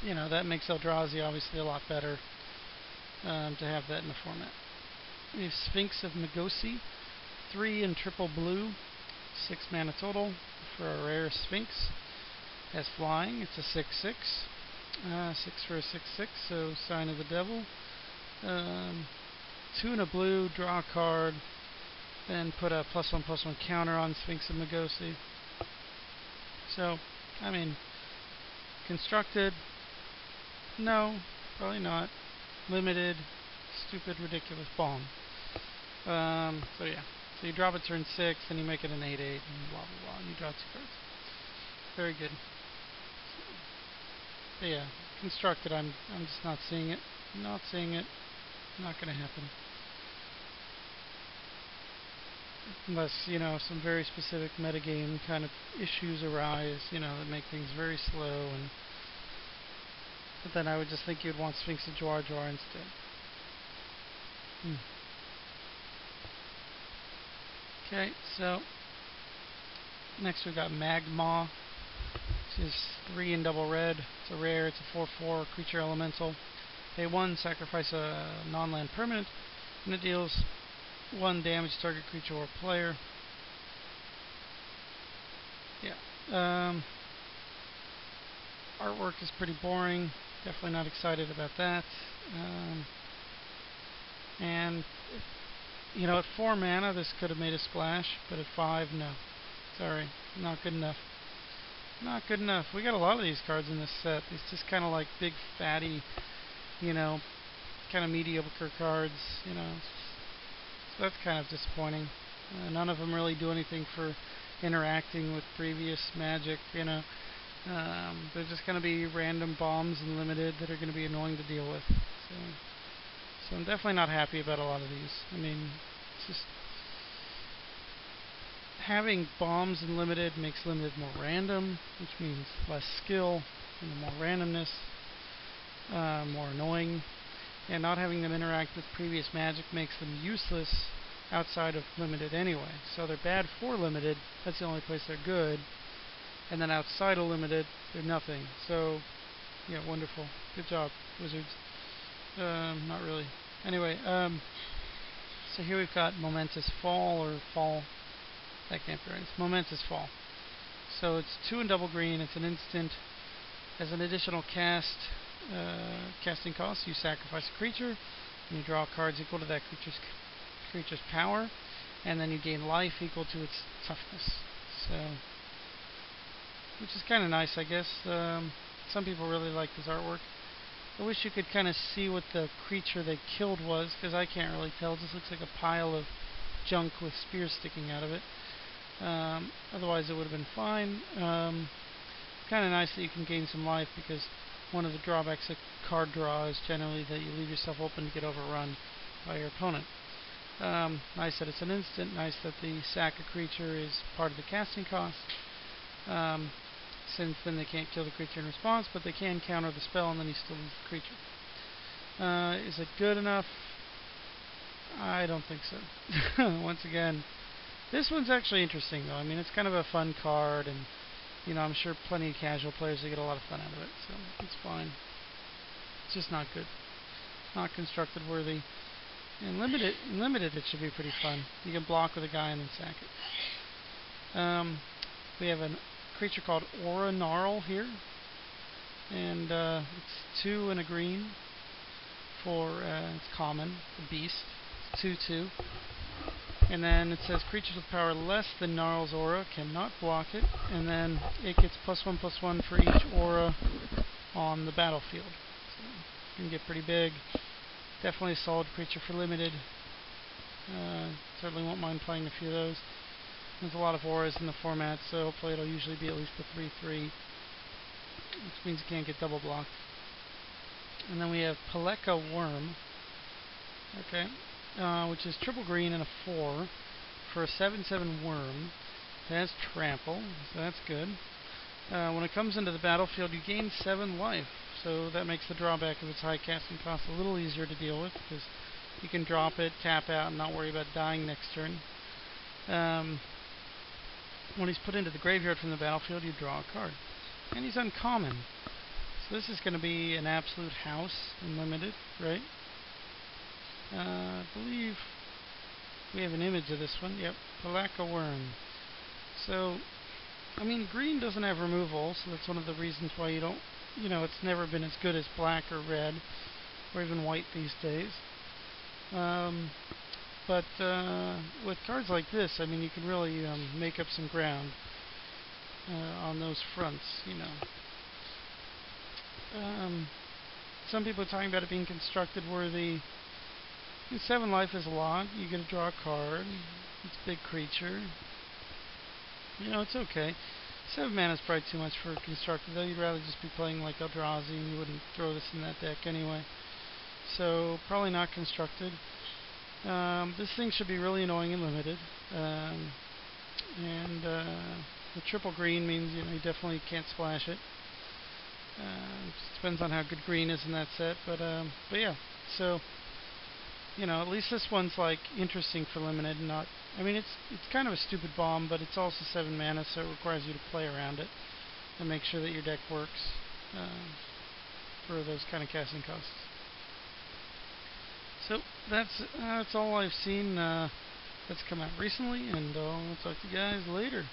you know, that makes Eldrazi obviously a lot better to have that in the format. We have Sphinx of Magosi, 3 and triple blue, 6 mana total for a rare Sphinx. Has flying, it's a 6/6. 6 for a 6/6, so Sign of the Devil. 2 and a blue, draw a card, then put a +1/+1 counter on Sphinx of Magosi. So, I mean, constructed, no, probably not. Limited, stupid, ridiculous bomb. So yeah, so you drop it turn 6, and you make it an 8/8, and blah blah blah, and you draw 2 cards. Very good. But yeah, constructed, I'm just not seeing it. Not seeing it. Not gonna happen. Unless, you know, some very specific metagame kind of issues arise, you know, that make things very slow, and but then I would just think you'd want Sphinx of Jwar Jwar instead. Okay, so next we've got Magma, which is 3 and double red. It's a rare, it's a 4/4 creature elemental. Pay 1, sacrifice a non-land permanent, and it deals 1 damage to target creature or player. Yeah. Artwork is pretty boring. Definitely not excited about that. And, you know, at 4 mana, this could have made a splash, but at 5, no. Sorry, not good enough. Not good enough. We got a lot of these cards in this set. It's just kind of like big, fatty, you know, kind of mediocre cards, you know. So that's kind of disappointing. None of them really do anything for interacting with previous Magic, you know. They're just going to be random bombs and limited that are going to be annoying to deal with. So I'm definitely not happy about a lot of these. I mean, it's just having bombs and limited makes limited more random, which means less skill, more randomness, more annoying. And not having them interact with previous Magic makes them useless outside of limited anyway. So they're bad for limited. That's the only place they're good. And then outside of limited, they're nothing. So, yeah, wonderful. Good job, Wizards. Not really. Anyway, so here we've got Momentous Fall, or Fall. That can't be right. It's Momentous Fall. So it's 2 and double green. It's an instant. As an additional casting cost, you sacrifice a creature, and you draw cards equal to that creature's power, and then you gain life equal to its toughness. So, which is kind of nice, I guess. Some people really like this artwork. I wish you could kind of see what the creature they killed was, because I can't really tell. It just looks like a pile of junk with spears sticking out of it. Otherwise, it would have been fine. Kind of nice that you can gain some life, because one of the drawbacks of card draw is generally that you leave yourself open to get overrun by your opponent. Nice that it's an instant. Nice that the sack a creature is part of the casting cost. Since then they can't kill the creature in response, but they can counter the spell, and then you still lose the creature. Is it good enough? I don't think so. Once again, this one's actually interesting, though. I mean, it's kind of a fun card, and, you know, I'm sure plenty of casual players will get a lot of fun out of it, so it's fine. It's just not good. Not constructed worthy. In limited, it should be pretty fun. You can block with a guy and then sack it. We have a creature called Aura Gnarl here, and it's 2 and a green for it's common, a beast. It's 2/2, and then it says creatures with power less than Gnarl's aura cannot block it, and then it gets +1/+1 for each aura on the battlefield. So it can get pretty big. Definitely a solid creature for limited. Certainly won't mind playing a few of those. There's a lot of auras in the format, so hopefully it'll usually be at least a 3/3, which means it can't get double blocked. And then we have Peleka Worm, okay, which is triple green and a 4 for a 7/7 worm. It has trample, so that's good. When it comes into the battlefield, you gain 7 life, so that makes the drawback of its high casting cost a little easier to deal with, because you can drop it, tap out, and not worry about dying next turn. When he's put into the graveyard from the battlefield, you draw a card. And he's uncommon. So this is going to be an absolute house in limited, right? I believe we have an image of this one. Yep, Palaka Worm. So, I mean, green doesn't have removal, so that's one of the reasons why you don't, it's never been as good as black or red, or even white these days. But with cards like this, I mean, you can really make up some ground on those fronts, Some people are talking about it being constructed worthy. 7 life is a lot. You get to draw a card. It's a big creature. It's okay. 7 mana is probably too much for constructed, though. You'd rather just be playing like Eldrazi, and you wouldn't throw this in that deck anyway. So, probably not constructed. This thing should be really annoying and limited. The triple green means, you definitely can't splash it. Just depends on how good green is in that set, but yeah. So, at least this one's like interesting for limited, and not. I mean, it's kind of a stupid bomb, but it's also 7 mana, so it requires you to play around it and make sure that your deck works for those kind of casting costs. So that's all I've seen that's come out recently, and I'll talk to you guys later.